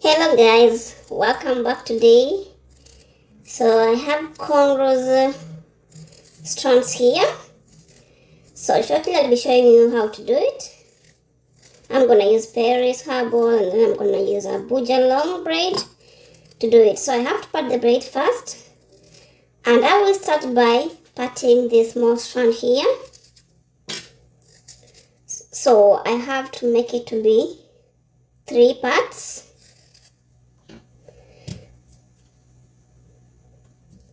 Hello guys, welcome back today. So I have cornrows strands here. So shortly I'll be showing you how to do it. I'm gonna use Paris Herbal and then I'm gonna use a Abuja long braid to do it. So I have to part the braid first, and I will start by parting this small strand here. So I have to make it to be 3 parts.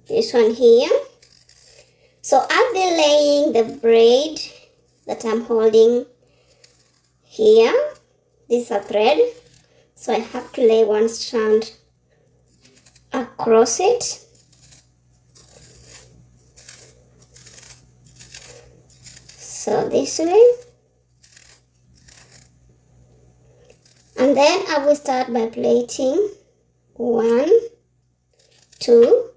This one here. So I'll be laying the braid that I'm holding here. This is a thread, so I have to lay one strand across it. So this way, and then I will start by plaiting 1, 2,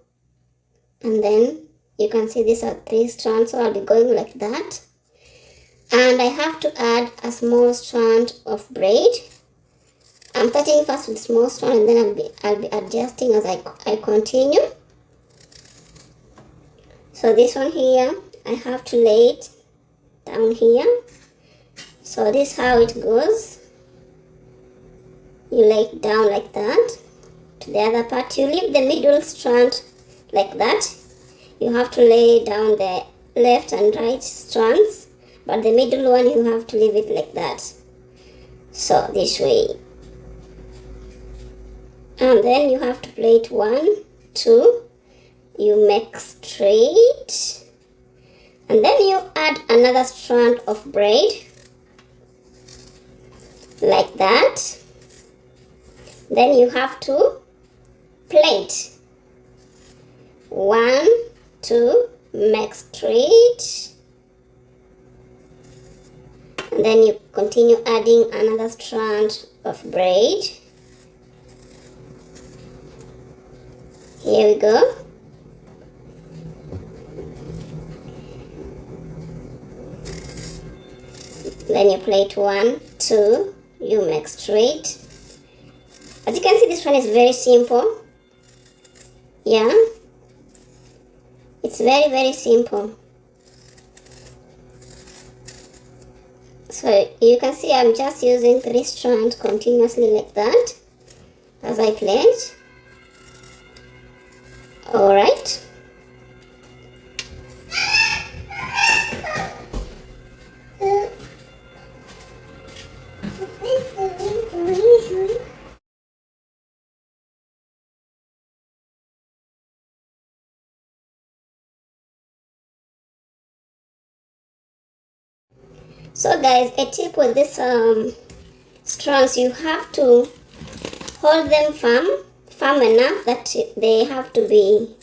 and then you can see these are 3 strands, so I'll be going like that. And I have to add a small strand of braid. I'm starting first with small strand, and then I'll be adjusting as I continue. So this one here, I have to lay it down here. So this is how it goes. You lay it down like that. To the other part, you leave the middle strand like that. You have to lay down the left and right strands, but the middle one you have to leave it like that. So this way. And then you have to plait 1, 2, you make straight, and then you add another strand of braid like that. Then you have to plait 1, 2, make straight, and then you continue adding another strand of braid. Here we go. Then you plait 1, 2, you make straight. As you can see, this one is very simple. Yeah, it's very simple. So you can see I'm just using 3 strands continuously like that as I plait. Alright. So guys, a tip with this strands, you have to hold them firm enough that they have to be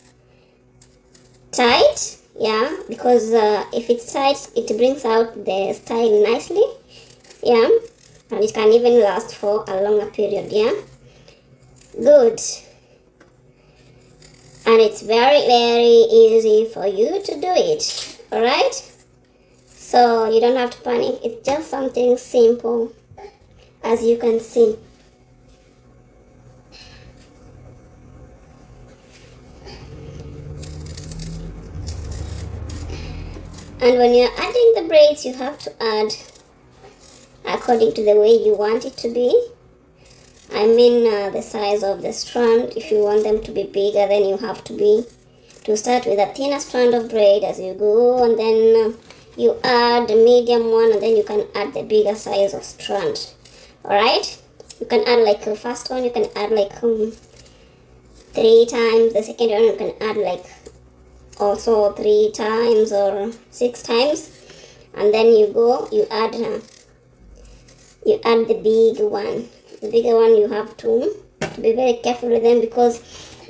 tight. Yeah, because if it's tight, it brings out the style nicely. Yeah, and it can even last for a longer period. Yeah, good. And it's very easy for you to do it. Alright, so you don't have to panic. It's just something simple, as you can see. And when you're adding the braids, you have to add according to the way you want it to be. I mean the size of the strand. If you want them to be bigger, then you have to start with a thinner strand of braid as you go, and then you add the medium one, and then you can add the bigger size of strand. Alright, you can add like the first one, you can add like 3 times. The second one you can add like also 3 times or 6 times, and then you add the big one. The bigger one, you have to be very careful with them, because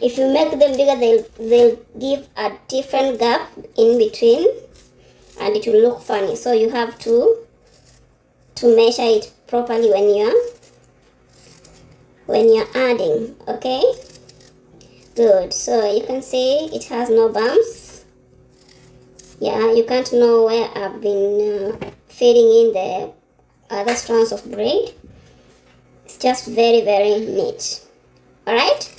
if you make them bigger, they'll give a different gap in between, and it will look funny. So you have to measure it properly when you're adding. Okay, good. So you can see it has no bumps. Yeah, you can't know where I've been feeding in the other strands of braid. It's just very neat. Alright,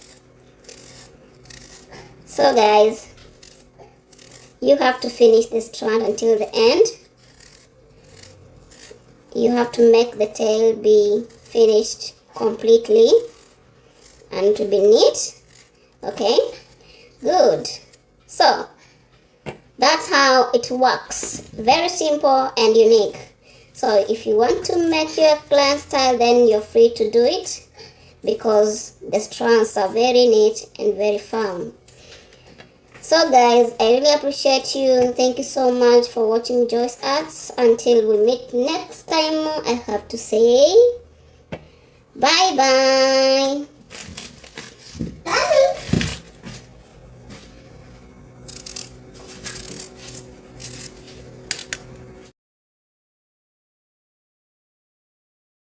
so guys, you have to finish this strand until the end. You have to make the tail be finished completely and to be neat. Okay, good. So that's how it works. Very simple and unique. So if you want to make your client style, then you're free to do it, because the strands are very neat and very firm. So guys, I really appreciate you. Thank you so much for watching Joyce Arts. Until we meet next time, I have to say bye bye.